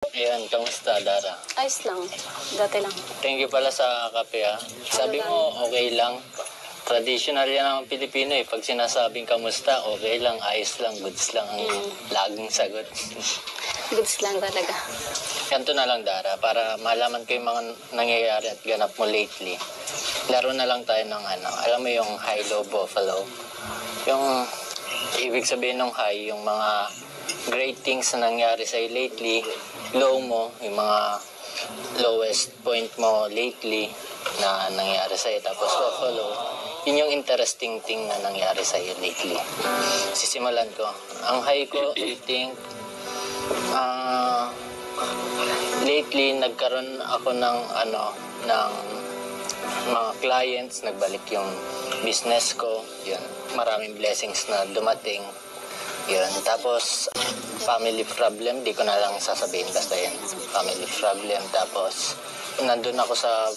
Ayan, kamusta, Dara? Ayos lang. Dati lang. Thank you pala sa kape, ha. Sabi mo, okay lang. Traditional yan ang Pilipino, eh. Pag sinasabing kamusta, okay lang, ayos lang, goods lang ang laging sagot. Goods lang talaga. Ganito na lang, Dara, para malaman ko yung mga nangyayari at ganap mo lately. Laro na lang tayo ng alam mo yung high-low buffalo? Yung ibig sabihin ng high, yung mga great things na nangyari sa'yo lately. Low mo, yung mga lowest point mo lately na nangyari sa'yo. Tapos buffalo, yun yung interesting thing na nangyari sa'yo lately. Sisimulan ko. Ang high ko, I think, lately nagkaroon ako ng ng mga clients, nagbalik yung business ko. Yun, maraming blessings na dumating. Yun, tapos family problem, di ko na lang sasabihin, basta yun, family problem. Tapos nandun ako sa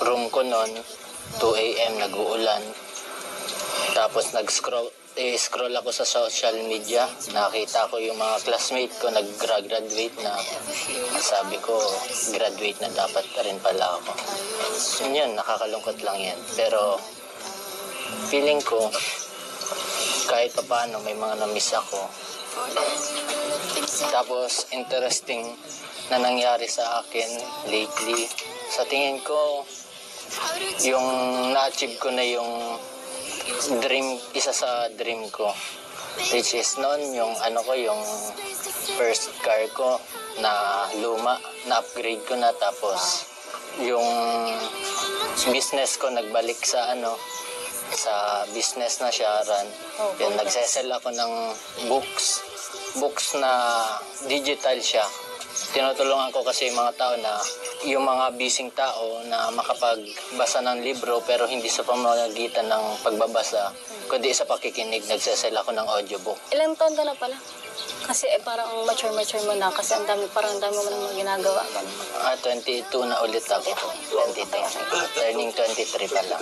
room ko noon, 2 a.m. nag-uulan. Tapos scroll ako sa social media, nakita ko yung mga classmate ko nag-graduate na. Sabi ko, graduate na dapat rin pala ako. Yun, nakakalungkot lang yan. Pero feeling ko, kahit pa paano may mga na-miss ako. Tapos interesting na nangyari sa akin lately. Sa tingin ko, yung na-achieve ko na yung dream, isa sa dream ko, which is noon yung yung first car ko na luma, na-upgrade ko na. Tapos yung business ko nagbalik sa sa business na siya run. Yun, nagsesell ako ng books na digital siya. Tinutulungan ko kasi yung mga tao na yung mga busy tao na makapagbasa ng libro pero hindi sa pamamagitan ng pagbabasa, kundi sa pakikinig. Nagsesell ako ng audiobook. Ilang taon ka na pala? Kasi parang mature mo na kasi parang dami mo nang ginagawa. 22 na ulit ako. 22. Turning 23 pala.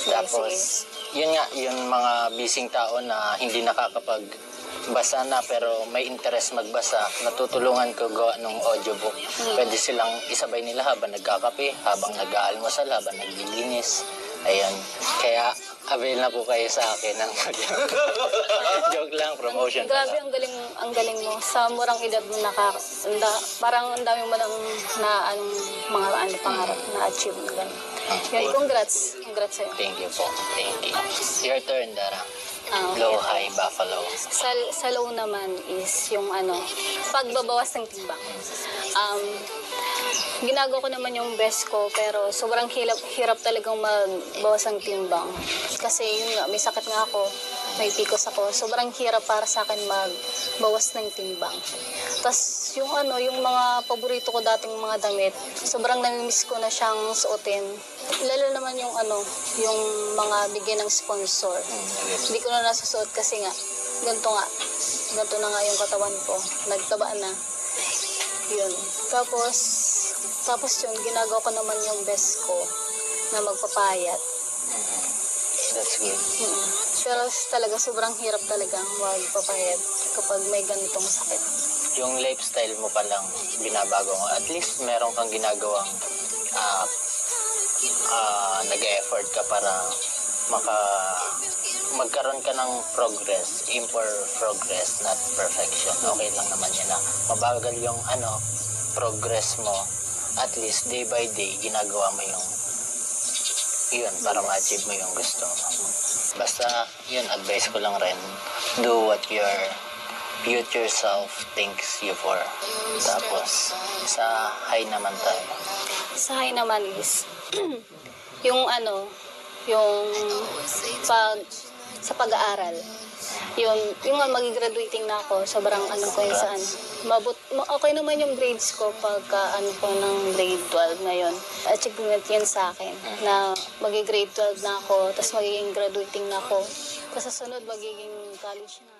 Tapos, yun nga, yung mga busy tao na hindi nakakapagbasa na pero may interest magbasa, natutulungan ko gawa ng audiobook. Pwede silang isabay nila habang nagkakape, habang nag-aalmusal, habang naglilinis. Ayan. Kaya, avail na po kayo sa akin ng joke lang, promotion. Grabe, ang galing mo. Sa murang edad mo parang ang dami mo lang na mga pangarap na achieve na gano'n. Yan, congrats. Congrats sa'yo. Thank you po. Thank you. Your turn, Dara. Low, high, buffalo. Sa low naman is yung pagbabawas ng timbang. Ginagawa ko naman yung best ko pero sobrang hirap talagang magbawas ng timbang. Kasi yun nga, may sakit nga ako, may PCOS ako. Sobrang hirap para sa akin magbawas ng timbang. Tapos yung mga paborito ko dating mga damit, sobrang namimiss ko na siyang suotin. Lalo naman yung mga bigyan ng sponsor. Hindi ko na nasusuot kasi nga, ganito na nga yung katawan ko. Nagtaba na. Yun. Tapos yun, ginagawa ko naman yung best ko na magpapayat. That's good. Pero talaga, sobrang hirap talaga magpapayat kapag may ganitong sakit. Yung lifestyle mo palang binabago mo, at least meron kang ginagawang nag-effort ka para magkaroon ka ng progress. Aim for progress, not perfection. Okay lang naman yan na mabagal yung progress mo. At least day by day ginagawa mo yun para ma-achieve mo yung gusto mo. Basta yun, advice ko lang rin, do what your future self thinks you for. Tapos sa high naman tayo. Sa high naman is yung sa pag-aaral. Yung mag-graduating na ako, sobrang ko yun saan. Okay naman yung grades ko pagka ko ng grade 12 ngayon. Achievement yun sa akin na mag-grade 12 na ako, tapos magiging graduating na ako. Tapos sa sunod, magiging college na.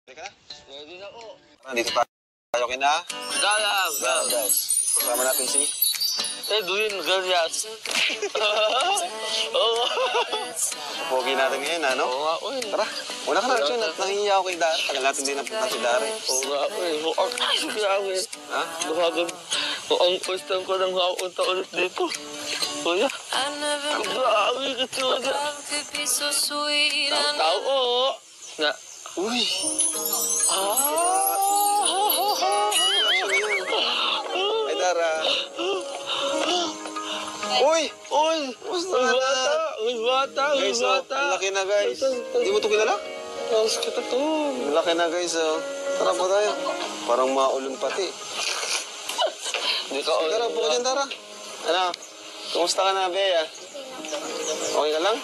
Teka, ready na po. Nandito tayo kina. Galag! Kasama natin si Edwin Galyas. Oo. Pogi natin ngayon, ano? Oo nga, uy. Tara, una ka na, Arjun, at nangihiya ako kay Dara. Tagal natin din napunta si Dara. Oo nga, uy. Mukhang grabe. Ha? Dumagan. Mukhang first time ko nang makapunta ulit dito. Kuya, grabe ka talaga. Tao, oo. Na, Uy! Ay, Dara. Uy! uy. Kumusta Uy, na? bata. Uy, bata. Uy, Guys, oh, bata. ang laki na, guys. Hindi mo ito kilala? Tapos kita to. Ang laki na, guys, oh. Tara po tayo. Parang maulong pati. Hindi ka Dara, po ka dyan, Dara. Ano? Kumusta ka na, Bea? Okay ka lang?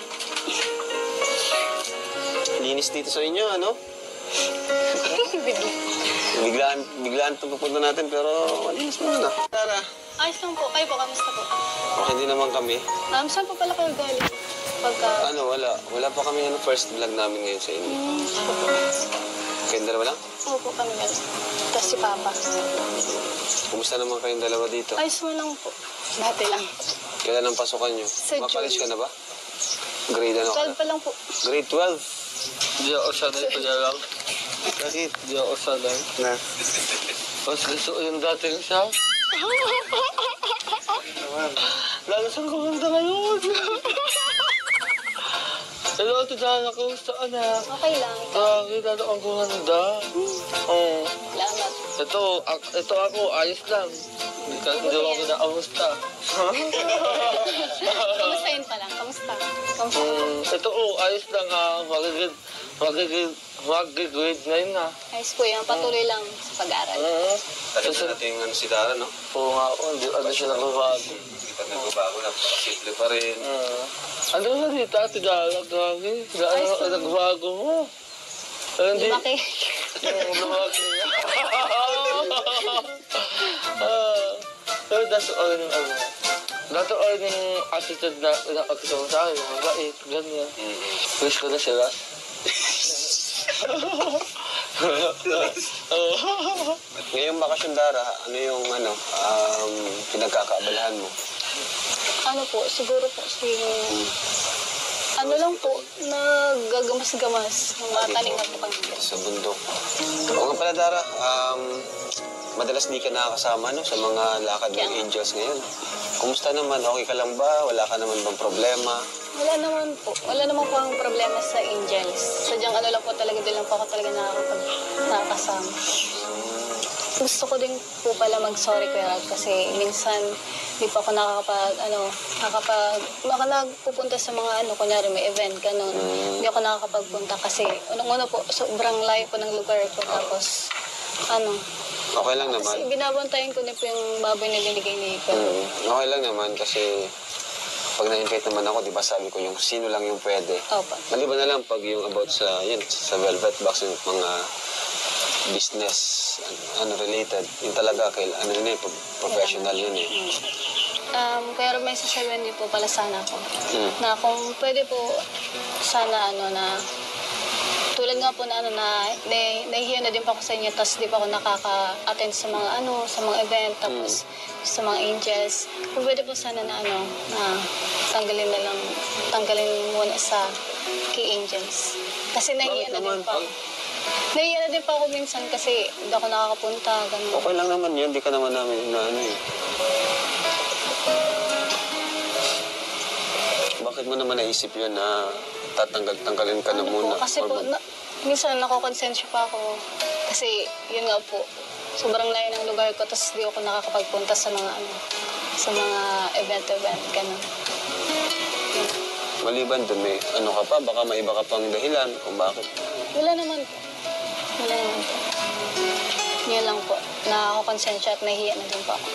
Linis dito sa inyo, ano? Biglaan itong pupunta natin, pero malinis naman na. Dara, Ayos lang po. Kayo po, kamusta po? okay din naman kami. Saan po pala kayo galing? Pagka... Ano, wala pa kami first vlog namin ngayon sa inyo. Kayong dalawa lang? Opo kami galing. Tapos si Papa. Kumusta naman kayong dalawa dito? Ayos mo lang po. Dati lang. Kailan ang pasukan nyo? Sa Mapalis June. ka na ba? Grade ano ka 12 na? pa lang po. Grade 12? Hindi ako sanay pa niya lang. Bakit? Hindi ako sanay. Na? Mas gusto ko yung dating siya. Lalo siyang kumanda ngayon. Hello, Tidana, kamusta anak? Okay lang. Grabe, lalo ang kumanda. Oo. Salamat. Ito ako, ayos lang. Hindi ako na-amusta. Kamustahin pa lang. Kamusta? Kamusta? Ito ayos lang ha. Mag-grade ngayon na. Ayos po yan. Patuloy lang sa pag-aaral. Tagal na natin yung si Dara, no? Oo nga po, hindi siya nagbabago. Hindi pa nagbabago na. Simple pa rin. Ano na dito, Ate Dara? Grabe. Gaano ka nagbago mo? Hindi. Lumaki. Lumaki. Pero that's all yung ano. That's all yung attitude na nakakita mo sa akin. Mabait, ganyan. Wish ko na sila. Ngayong bakasyon, Dara, ano yung pinagkakaabalahan mo? Ano po, siguro po ano lang po, naggagamas-gamas ng mga tanim na po kami. Sa bundok. Oo nga pala, Dara, madalas di ka nakakasama no, sa mga lakad ng Angels ngayon. Kumusta naman? Okay ka lang ba? Wala ka naman bang problema? Wala naman po. Wala naman po ang problema sa Angels. Sadyang ano lang po talaga, din lang po ako talaga nakakasama. Gusto ko din po pala mag-sorry Kuya Rab kasi minsan di pa ako nagpupunta sa mga kunyari may event, ganun. Hindi ako nakakapagpunta kasi unang-una po, sobrang layo po ng lugar ko. Tapos, Okay lang naman. kasi binabantayan ko din po yung baboy na binigay ni Kuya. Okay lang naman kasi pag na-invite naman ako, di ba sabi ko yung sino lang yung pwede. Opo. Maliban na lang pag yung about sa Velvet Box, yung mga business, related, yun talaga, professional yun eh. Kaya may sasabihin din po pala sana ako. Na kung pwede po, sana na tulad nga po na nahihiya na din pa ako sa inyo, tapos di pa ako nakaka-attend sa mga event, tapos sa mga Angels. Kung pwede po sana na tanggalin muna sa kay Angels. Kasi nahihiya na din pa ako. Nahihiya na din pa ako minsan kasi hindi ako nakakapunta, ganun. Okay lang naman yun, di ka naman namin Bakit mo naman naisip yun na tanggalin ka na muna? Kasi po, minsan nakokonsensya pa ako. Kasi, yun nga po, sobrang layo ng lugar ko, tapos di ako nakakapagpunta sa mga event, ganun. Maliban doon, may ka pa, baka may iba ka pang dahilan kung bakit. Wala naman po. Yun lang po, nakakonsensya at nahihiya na din po ako.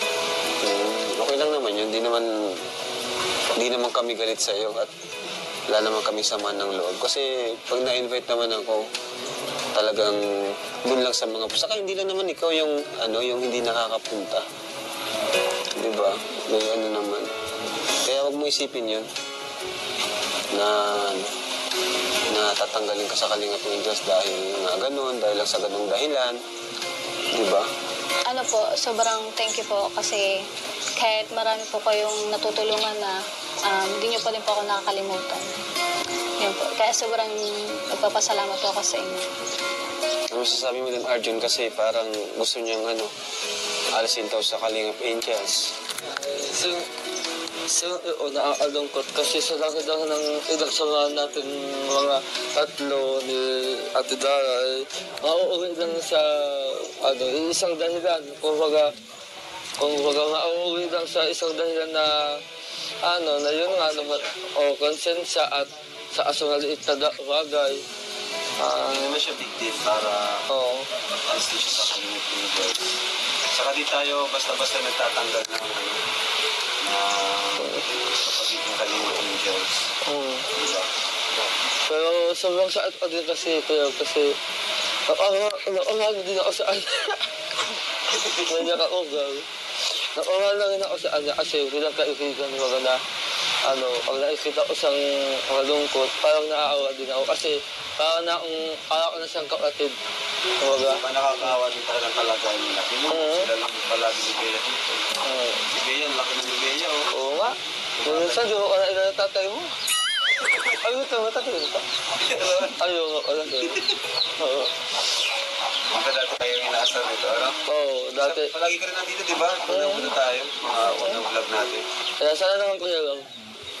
Okay lang naman yun, hindi naman kami galit sa iyo at wala naman kami sama ng loob. Kasi pag na-invite naman ako, talagang dun lang sa mga... Saka hindi lang naman ikaw yung hindi nakakapunta. Di ba? May naman. Kaya wag mo isipin yun na tatanggalin ka sa Kalingap Angels dahil nga ganun, dahil lang sa ganung dahilan. Di ba? Ano po, sobrang thank you po kasi kahit marami po kayong natutulungan na hindi niyo pa rin po ako nakakalimutan. Yun po. Kaya sobrang nagpapasalamat po ako sa inyo. Ano masasabi mo din, Arjun, kasi parang gusto niyang alisin daw sa Kalingap Angels. Nakakalungkot kasi sa laki-laki ng inaksamahan natin mga tatlo ni Ate Dara ay mauuwi lang sa isang dahilan. Kung baga mauuwi lang sa isang dahilan na na yun nga o konsensya at sa asumaliit na bagay. Hindi mo siya big deal para Oo. mag-answer siya sa Kalingap Angels. Saka di tayo basta-basta nagtatanggal ng kapagit ng Kalingap Angels. Diba? Pero sobrang sakit pa din kasi naungan din ako sa kanya. Nandiyan ka ugal. Naungan lang rin ako sa kanya kasi bilang kaibigan mga na pag nakikita ko siyang malungkot, parang naaawa din ako kasi parang ko na siyang kapatid. Pa nakakaawa din talagang kalagayan nila. Sila lang palagi ni Bea dito. Si Bea, laki ng ni Bea. Oo nga. Minsan, di mo ka na ilan tatay mo. Ayaw ito, matatay mo pa. Ayaw nga pala. Oo. Mga dati kayo inaasar dito, ano? Oo, dati. Palagi ka rin nandito, di ba? Unang-una tayo, mga unang vlog natin. Kaya sana naman ko lang,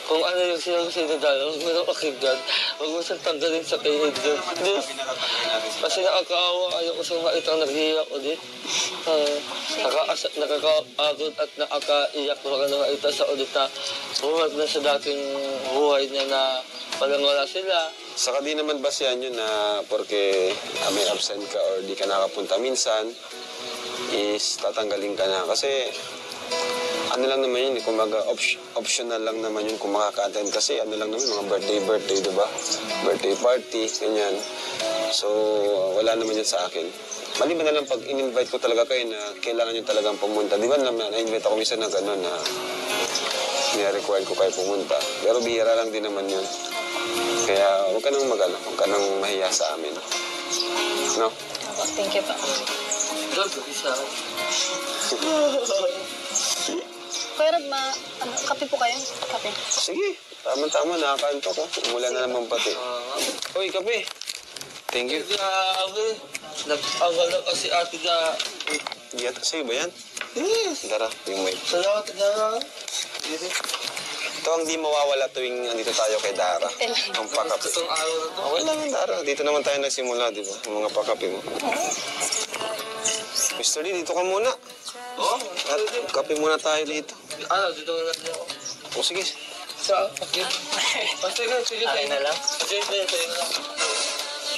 kung ano yung sinasabi tayo, huwag mo na pakinggan. Huwag mo siyang tanggalin sa kay Edgar. Pinakatanggalin natin sila. Kasi nakakaawa, ayoko siyang makitang naghihiyak ulit. Nakakaagod at nakakaiyak ko ka na makita sa ulit na buhat na sa dating buhay niya na walang wala sila. Saka di naman basehan yun na porque may absent ka or di ka nakapunta minsan is tatanggalin ka na. Kasi ano lang naman yun, kumbaga optional lang naman yun kung makaka-attend. Kasi ano lang naman, mga birthday, diba? Birthday party, ganyan. So, wala naman yun sa akin. Maliban na lang pag in-invite ko talaga kayo na kailangan nyo talagang pumunta. Di ba na-invite ako minsan na gano'n na nire-required ko kayo pumunta. Pero bihira lang din naman yun. Kaya huwag ka nang huwag ka nang mahiya sa amin. No? Thank you po. Doon, isa. Kuya Rob, kape po kayo? Kape. Sige, tama-tama, nakakaanto ko. Umula na naman pati. Uy, kape. Thank you. Grabe. Nag-awal na kasi ate na. Hindi yata sa'yo ba yan? Yes. Dara, yung mic. Salamat na. Ito ang di mawawala tuwing andito tayo kay Dara. Ang pakape. Itong araw na to. Okay lang yan, Dara. Dito naman tayo nagsimula, di ba? Ang mga pakape mo. Mr. Lee, dito ka muna. Oo. At kape muna tayo dito. Dito na lang ako. O sige. Sa akin. Sige. Akin na lang. Sige, tayo na lang.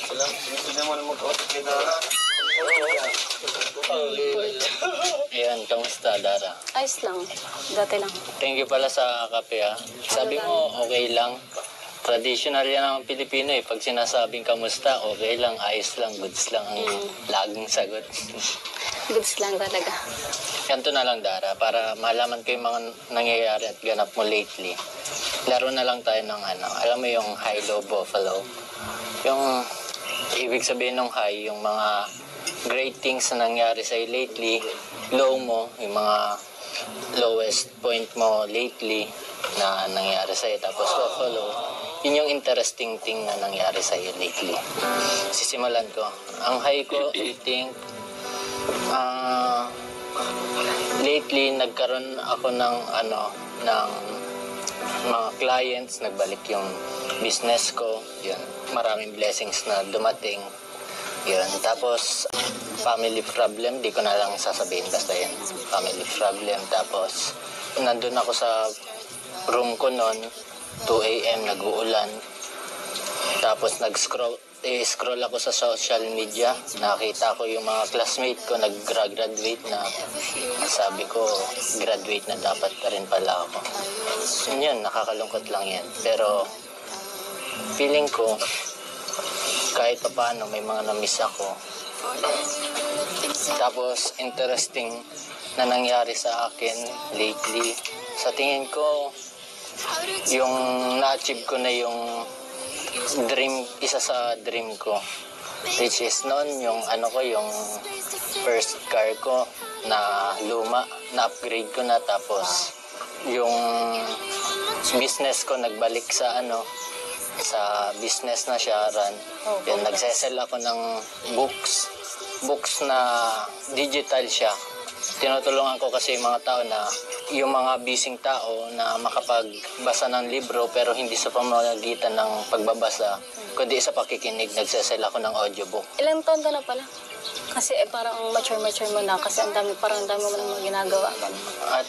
Hindi mo naman ko kay Dara. Ayan, kamusta, Dara? Ayos lang. Dati lang. Thank you pala sa kape, ha. Sabi mo, okay lang. Traditional yan ang Pilipino, eh. Pag sinasabing kamusta, okay lang, ayos lang, goods lang ang laging sagot. Goods lang talaga. Ganito na lang, Dara, para malaman ko yung mga nangyayari at ganap mo lately. Laro na lang tayo ng alam mo yung high-low buffalo. Yung ibig sabihin ng high, yung mga great things na nangyari sa'yo lately. Low mo, yung mga lowest point mo lately na nangyari sa'yo. Tapos buffalo, yun yung interesting thing na nangyari sa'yo lately. Sisimulan ko. Ang high ko, I think, lately nagkaroon ako ng mga clients, nagbalik yung business ko. Yun, maraming blessings na dumating. Yun, tapos family problem, di ko na lang sasabihin basta yun. Family problem, tapos nandun ako sa room ko noon, 2 a.m. nag-uulan. Tapos scroll ako sa social media, nakita ko yung mga classmate ko nag-graduate na. Sabi ko, graduate na dapat rin pala ako. Yun, nakakalungkot lang yan. Pero feeling ko, kahit pa paano may mga na-miss ako. Tapos interesting na nangyari sa akin lately. Sa tingin ko, yung na-achieve ko na yung dream, isa sa dream ko Which is noon, yung ano ko, yung first car ko na luma, na-upgrade ko na. Tapos, yung business ko nagbalik sa ano, sa business na siya, run. Yun, nagsesell ako ng books na digital siya. Tinutulungan ko kasi yung mga tao na, yung mga busy tao na makapagbasa ng libro pero hindi sa pamamagitan ng pagbabasa, kundi sa pakikinig. Nagsesell ako ng audiobook. Ilang taon ka na pala? Kasi parang mature mo na kasi parang ang dami mo nang ginagawa.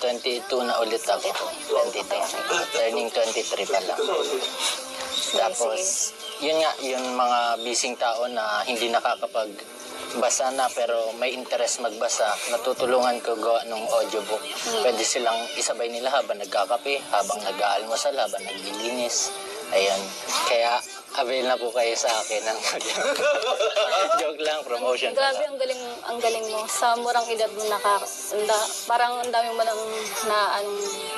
22 na ulit ako. 22. Turning 23 pala. Tapos, yun nga, yung mga busy tao na hindi nakakapagbasa na pero may interest magbasa, natutulungan ko gawa ng audiobook. Pwede silang isabay nila habang nagkakape, habang nag-aalmusal, habang naglilinis. Ayan. Kaya, avail na po kayo sa akin ng joke lang, promotion. Grabe, ang galing mo. Sa murang edad mo parang ang dami mo nang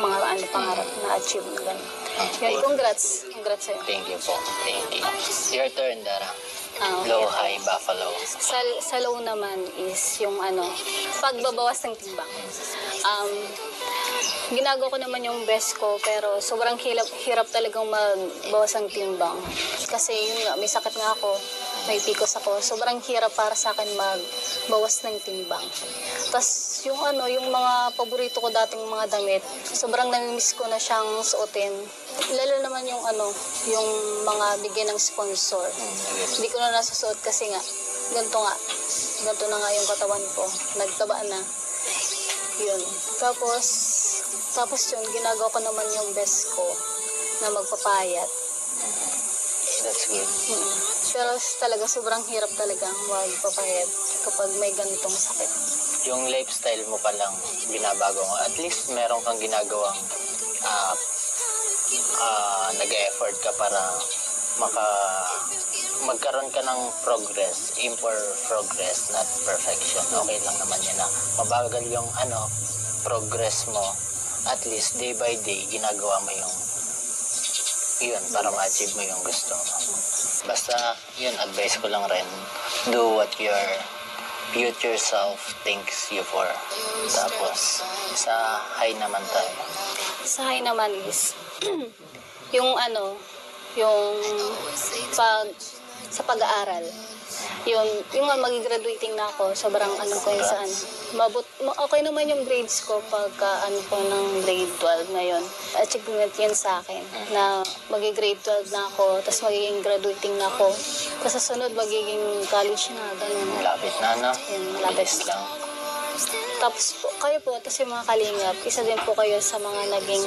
mga pangarap na achieve na gano'n. Yun, congrats sa'yo. Thank you po. Thank you. Your turn, Dara. Okay. Low, high, buffalo. Sa low naman is yung pagbabawas ng timbang. Ginagawa ko naman yung best ko pero sobrang hirap talagang magbawas ng timbang. Kasi yun nga, may sakit nga ako, may PCOS ako. Sobrang hirap para sa akin magbawas ng timbang. Tapos yung mga paborito ko dating mga damit, sobrang namimiss ko na siyang suotin. Lalo naman yung yung mga bigyan ng sponsor. Hindi ko na nasusuot kasi nga, ganito na nga yung katawan ko. Nagtaba na. Yun. Tapos yun, ginagawa ko naman yung best ko na magpapayat. That's good. Pero talaga, sobrang hirap talaga magpapayat kapag may ganitong sakit. Yung lifestyle mo pa lang binabago mo. At least meron kang ginagawang nag-effort ka para magkaroon ka ng progress. Aim for progress, not perfection. Okay lang naman yun na mabagal yung progress mo. At least day by day ginagawa mo yun para ma-achieve mo yung gusto mo. Basta yun, advice ko lang rin, do what your future self thinks you for. Tapos sa high naman tayo. Sa high naman is yung sa pag-aaral. Yung mag-graduating na ako, sobrang ko yun sa okay naman yung grades ko pagka ko ng grade 12 ngayon. Achievement yun sa akin na mag-grade 12 na ako, tapos magiging graduating na ako. Tapos sa sunod, magiging college na, ganun. Malapit na, no? Yun, malapit lang. Tapos kayo po, tapos yung mga kalingap, isa din po kayo sa mga naging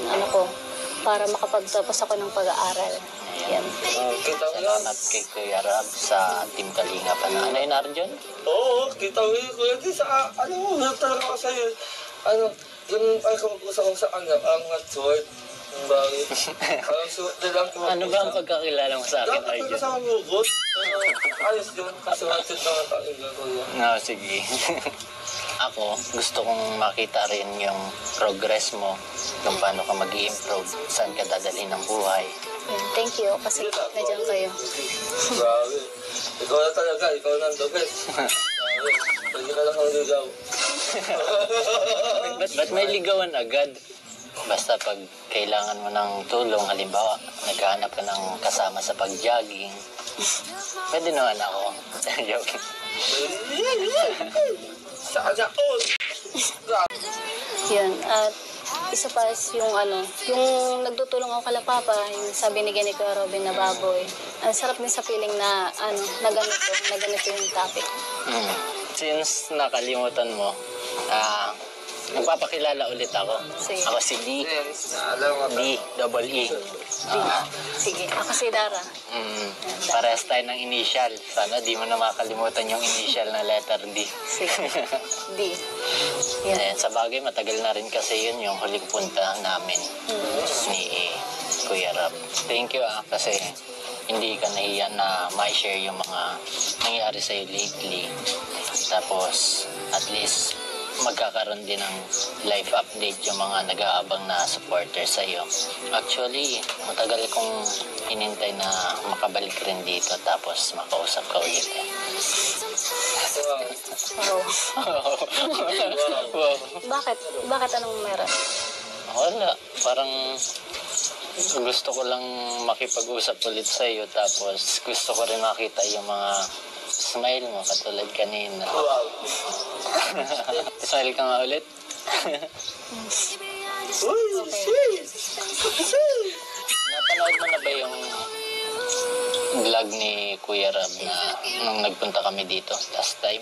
para makapagtapos ako ng pag-aaral. Yan. Kita mo yan. Salamat kay Kuya Rab sa Team Kalinga pa na. Ano yun, Arjun? Oo, kita mo yun. Kuya, hirap talaga ako sa'yo. Yung kumag-usap ko sa ang sword. Ang bagay. Suot na lang ko. Ano ba ang pagkakilala mo sa akin, Dapat Arjun? ka sa magugot. Ayos yun. Kasi matit na ang pakinggan ko yun. No, sige. Ako, gusto kong makita rin yung progress mo, kung paano ka mag-i-improve, saan ka dadalhin ng buhay. Yan. Thank you kasi nandiyan kayo. Grabe. Ikaw na talaga. Ikaw na ang the best. Grabe. Pwede ka lang ang ligaw. Ba't may ligawan agad? Basta pag kailangan mo ng tulong, halimbawa, naghahanap ka ng kasama sa pag-jogging, pwede naman ako. Joke. Sana all. Yun. At isa pa is yung yung nagtutulong ako kala Papa, yung sabi ni Kuya Robin na baboy. Ang sarap din sa feeling na na ganito yung topic. Since nakalimutan mo, magpapakilala ulit ako. Sige. Ako si D. Alam mo. D-double-E. Sige, ako si Dara. Parehas tayo ng initial. Sana di mo na makalimutan yung initial na letter D. Sige. D. Yan. Ayan, sa bagay, matagal na rin kasi yun yung huling punta namin ni Kuya Rab. Thank you kasi hindi ka nahiya na ma-share yung mga nangyari sa'yo lately. Tapos, at least, magkakaroon din ng live update yung mga nag-aabang na supporter sa'yo. Actually, matagal kong hinintay na makabalik rin dito tapos makausap ka ulit. Wow. Wow. Wow. Bakit? Bakit anong meron? Wala. Parang gusto ko lang makipag-usap ulit sa iyo, tapos gusto ko rin makita yung mga smile mo katulad kanina. Wow. Smile ka nga ulit. Napanood mo na ba yung vlog ni Kuya Rab na nung nagpunta kami dito last time?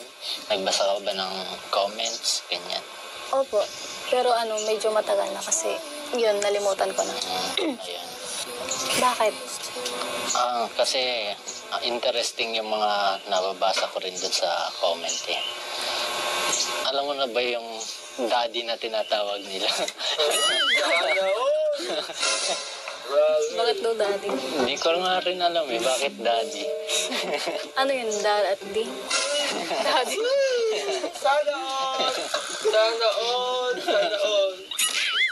Nagbasa ka ba ng comments? Ganyan. Opo. Pero medyo matagal na kasi yun, nalimutan ko na. Ayan. Bakit? Kasi interesting yung mga nababasa ko rin dun sa comment eh. Alam mo na ba yung daddy na tinatawag nila? Bakit daw daddy? Hindi ko nga rin alam eh, bakit daddy? Ano yun, dad at di? Daddy? Sana all! Sana all! Sana all!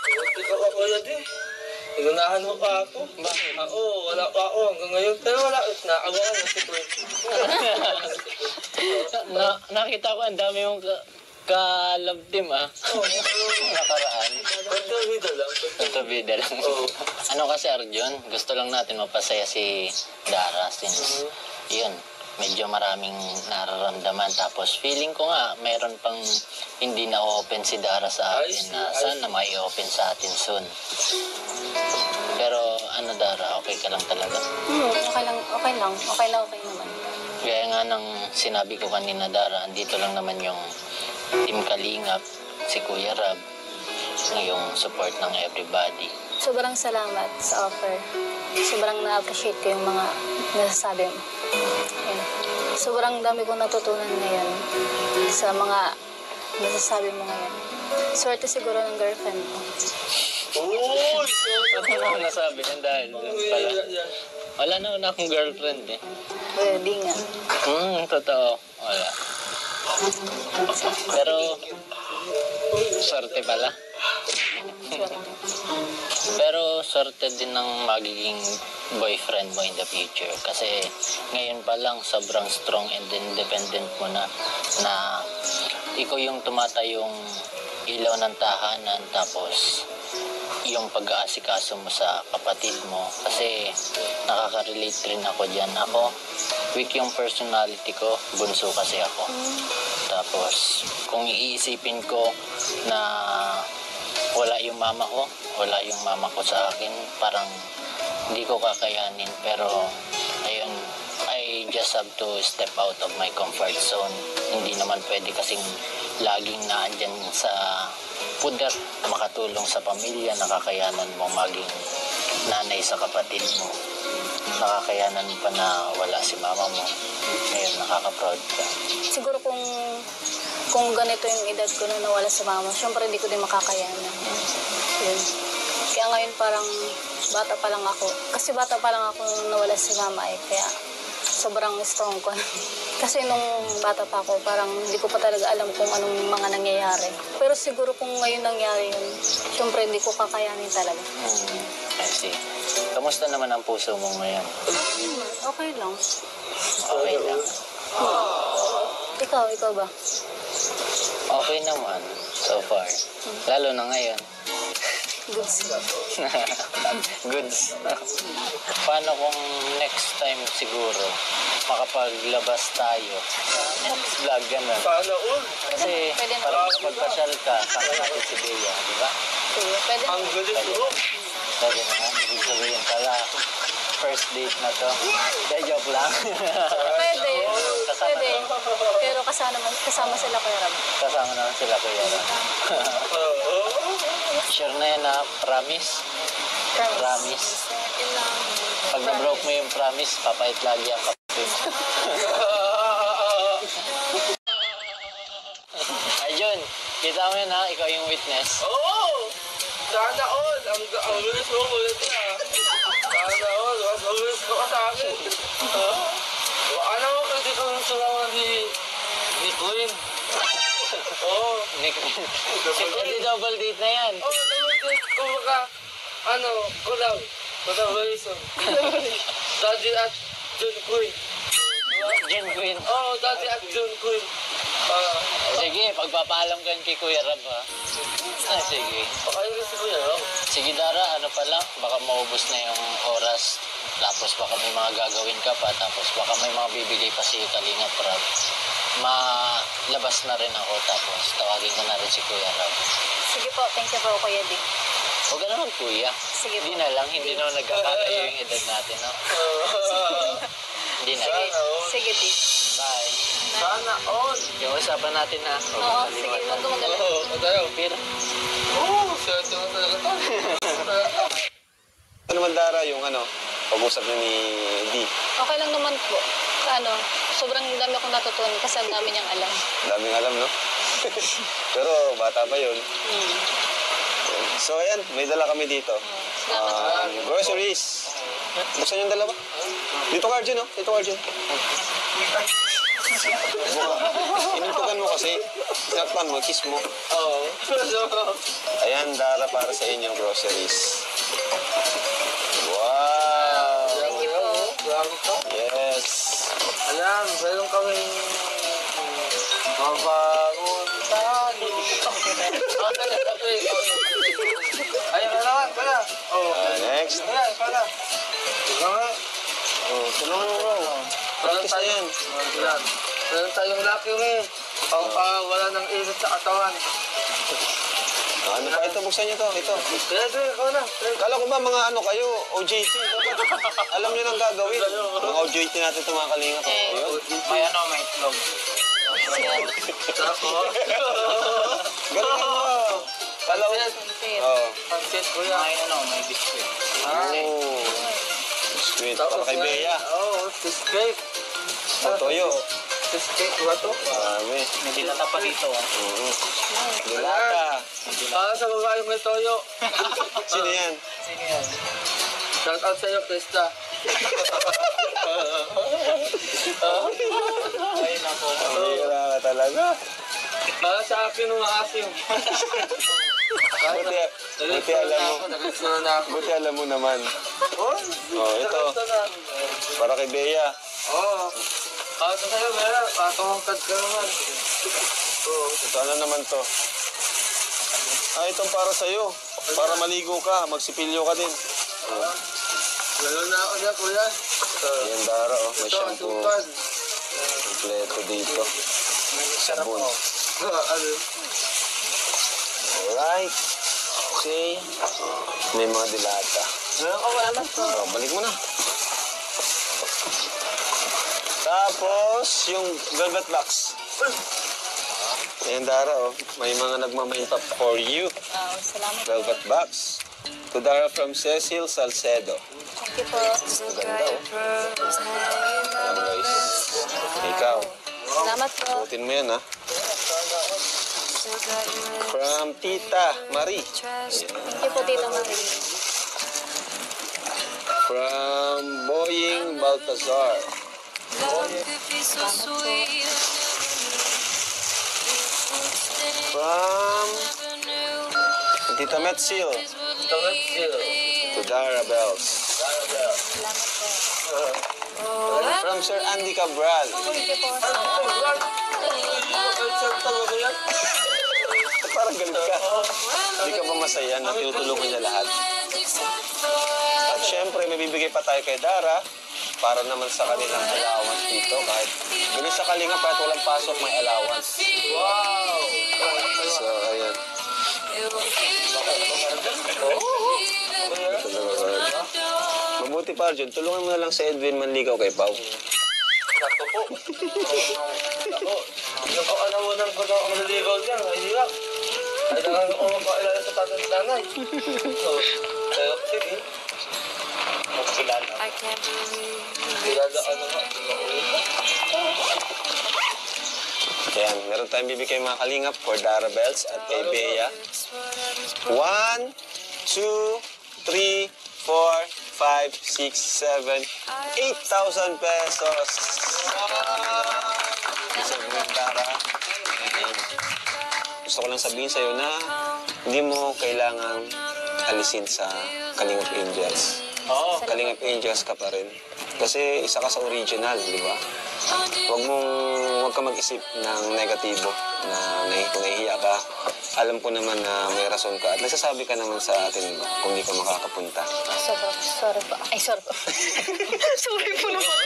Hindi ko ako yan eh. Inunahan mo pa ako. Bakit? Oo, wala pa ako hanggang ngayon. Pero wala, naabangan na si Queen. Nakita ko ang dami yung ka-love team nakaraan. Pagkabida lang. Pagkabida lang. Oo. Ano kasi Arjun, gusto lang natin mapasaya si Dara since yun, medyo maraming nararamdaman. Tapos feeling ko nga, mayroon pang hindi na-open si Dara sa atin na sana mai-open sa atin soon. Pero Dara, okay ka lang talaga? Okay lang. Okay lang. Okay na okay naman. Gaya nga ng sinabi ko kanina Dara, andito lang naman yung Team Kalingap, si Kuya Rab, yung support ng everybody. Sobrang salamat sa offer. Sobrang na-appreciate ko yung mga nasasabi mo. Yun. Sobrang dami kong natutunan ngayon sa mga nasasabi mo ngayon. Swerte siguro ng girlfriend ko. Uy! Ano na nasabi yan dahil doon pala? Wala naman akong girlfriend eh. Pwede nga. Totoo. Wala. Pero, swerte pala. Swerte. Pero swerte din ng magiging boyfriend mo in the future. Kasi ngayon pa lang sobrang strong and independent mo na ikaw yung tumatayong ilaw ng tahanan, tapos yung pag-aasikaso mo sa kapatid mo. Kasi nakaka-relate rin ako dyan. Ako, weak yung personality ko, bunso kasi ako. Tapos kung iisipin ko na wala yung mama ko sa akin, parang hindi ko kakayanin. Pero ayun, I just have to step out of my comfort zone. Hindi naman pwede kasing laging naandyan sa puder, makatulong sa pamilya, nakakayanan mo maging nanay sa kapatid mo. Nakakayanan pa na wala si mama mo. Ngayon, nakaka-proud ka. Siguro kung ganito yung edad ko na nawala sa mama, syempre hindi ko din makakayanan. Yun. Kaya ngayon parang bata pa lang ako. Kasi bata pa lang ako nung nawala si mama eh. Kaya sobrang strong ko. Kasi nung bata pa ako, parang hindi ko pa talaga alam kung anong mga nangyayari. Pero siguro kung ngayon nangyari yun, syempre hindi ko kakayanin talaga. I see. Kamusta naman ang puso mo ngayon? Okay lang. Okay lang. Ikaw ba? Okay naman, so far. Lalo na ngayon. Goods. Goods. Paano kung next time siguro makapaglabas tayo? Next vlog, gano'n. Sana all! Kasi Pwede na. parang magpasyal ka, sama natin si Bea, di ba? Sige, pwede Ang na. galing mo! Pwede na nga, ibig sabihin pala, first date na to. Dahil joke lang. Pwede. Kasama Pwede. na. Pero kasama sila Kuya Rab. Kasama naman sila, Kuya Ram. Sure na yan ha, promise? Promise. Pag na-broke mo yung promise, papait lagi ang kape mo. Ayun, kita mo yun ha, ikaw yung witness. Oo! Sana all! Ang bilis mo ulit na. Sana all! Mas mabilis ko ka sa akin. Ano mo kasi kung sumama ni Queen? Oo. Nick, si double date na yan. Oo, double date. Kumbaga, collab. Collaboration. Daddy at John Queen. Arjun Queen. Oo, dati at June Queen. Sige, pagpapaalam ka kay Kuya Rab, ha? Sige. Pakayos si Kuya Rob. Sige, Dara, ano pa lang, baka maubos na yung oras. Tapos baka may mga gagawin ka pa, tapos baka may mga bibigay pa si Kalingap Rab. Malabas na rin ako, tapos tawagin ko na rin si Kuya Rab. Sige po, thank you po, Kuya Di. Huwag ka naman, Kuya. Sige po. Hindi na lang, hindi na nagkakalayo yung edad natin, no? Hindi na. Sige, Di. Bye. Sana all. Yung usapan natin, ha? Oo, sige, huwag gumagala. Oo, tayo. Pir. Oo, swerte mo talaga tayo. Ano naman, Dara, yung pag-usap niyo ni D. Okay lang naman po. Sobrang dami akong natutunan kasi ang dami niyang alam. Daming alam, no? Pero bata pa yun. So, ayan, may dala kami dito. Groceries. Buksan yung dalawa. Dito ka, Arjun, no? Dito ka, Arjun. Inintukan mo kasi. Sinakpan mo, kiss mo. Oo. Ayan, Dara, para sa inyong groceries. Wow! Thank you po. Grabe to. Yes! Ayan, meron kaming mabangon tani. Ayun na naman, pala. Oh. Next. Ayan, pala. Ayan. Oh, tulungan mo, bro. Practice na yan. Ayan. Meron tayong lucky rin. Wala ng init sa katawan. Ano pa ito? Buksan niyo to. Ito. Pwede, ikaw na. Kala ko ba mga kayo, OJT? Alam niyo nang gagawin. Mga OJT natin ito, mga kalingap. Ayun. May may itlog. Tapos, Galing mo. Kala ko. Oh. pansit ko yan. May biscuit. Oh. Sweet. Para kay Bea. Oo, cheesecake. Toyo. Cheesecake ba ito? Marami. May dilata pa dito, ha? Dilata. Para sa babae may toyo. Sino yan? Sino yan? Shout out sa'yo, Krista. Ayun ako. Hira ka talaga. Para sa akin ng asim. Buti alam mo. Nag-extra na ako. Buti alam mo naman. Oh, Ito. Para kay Bea. Oo. Para sa sa'yo, Bea. Patungkad ka naman. Oo. Ito ano naman to? Itong para sa'yo. Para maligo ka, magsipilyo ka din. Lalo na ako niya, kuya. Ayan, Dara, oh. May Ito, shampoo. asukad. Kompleto dito. Sabon. Ano? Alright. Okay. May mga dilata. Meron ka ba naman? Balik mo na. Tapos, yung velvet box. Ayan, Dara, oh. May mga nagmamaintap for you. Salamat po. Velvet box. To Dara from Cecil Salcedo. Thank you po. Ang ganda, oh. Ayan, guys. Ikaw. Salamat po. Butin mo yan, ha? From Tita Marie. Ayan. Thank you po, Tita Marie. From Boying Baltazar. From Tita Metzil. To Dara Bells. Salamat po. From Sir Andy Cabral. Thank you po. Parang galit ka. Hindi ka ba masaya na tinutulungan niya lahat? At syempre, may bibigay pa tayo kay Dara para naman sa kanilang allowance dito. Kahit ganun sa kalinga, kahit walang pasok, may allowance. Wow! So, ayan. Mabuti pa, Arjun. Tulungan mo na lang si Edwin manligaw kay Pao. Sakto po. Ako, yung ano mo nang baga ako naliligaw dyan, hindi lang. Ay, nangang ako magpakilala sa tatang nanay. So, sige. Magkilala. Kilala ka naman. Ayan, meron tayong bibigay mga kalingap for Dara Bells at kay Bea. 1, 2, 3, 4, 5, 6, 7, 8,000 pesos. Isa mo, Dara. Gusto ko lang sabihin sa'yo na hindi mo kailangang alisin sa Kalingap Angels. Oo. Kalingap Angels ka pa rin. Kasi isa ka sa original, di ba? Huwag ka mag-isip ng negatibo na kung nahihiya ka. Alam ko naman na may rason ka at nagsasabi ka naman sa atin kung di ka makakapunta. Sorry po. Ay, sorry po. Sorry po naman.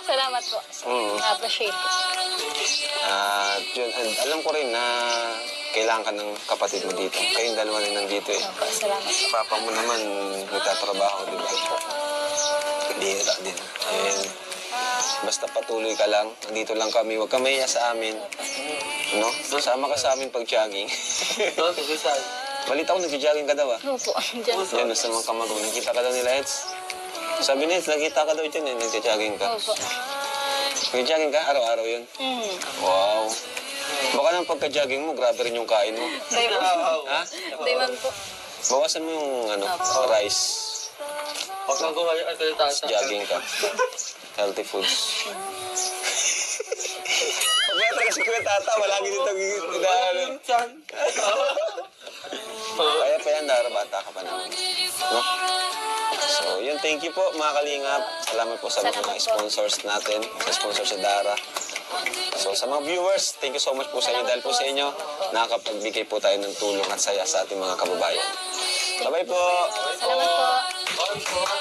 Salamat po. Appreciate ko. At yun, and alam ko rin na kailangan ka ng kapatid mo dito. Kayong dalawa rin nandito eh. Opo, salamat po. Papa mo naman nagtatrabaho, di ba? Bihira din. And basta patuloy ka lang. Nandito lang kami. Huwag ka mahiya sa amin. No? Sama ka sa amin pag-jogging. Balita ko, nag-jogging ka daw ah. Opo, dyan. Yan, sa mga kamagong. Nakita ka daw nila, Eds. Sabi ni Eds, nakita ka daw dyan eh. Nag-jogging ka. Opo. Nag-jogging ka? Araw-araw yun? Wow. Baka nang pagka-jogging mo, grabe rin yung kain mo. Dayman. Ha? Dayman po. Bawasan mo yung rice. Huwag kang gumayo at tata. Jogging ka. Healthy foods. Kaya talaga si Kuya Tata, malagi dito gagawin. Kaya pa yan, Dara, bata ka pa naman. No? So, yun, thank you po mga kalingap. Salamat po sa mga sponsors natin, sa sponsor si Dara. So, sa mga viewers, thank you so much po sa inyo. Dahil po sa inyo, nakakapagbigay po tayo ng tulong at saya sa ating mga kababayan. Bye-bye po! Salamat po.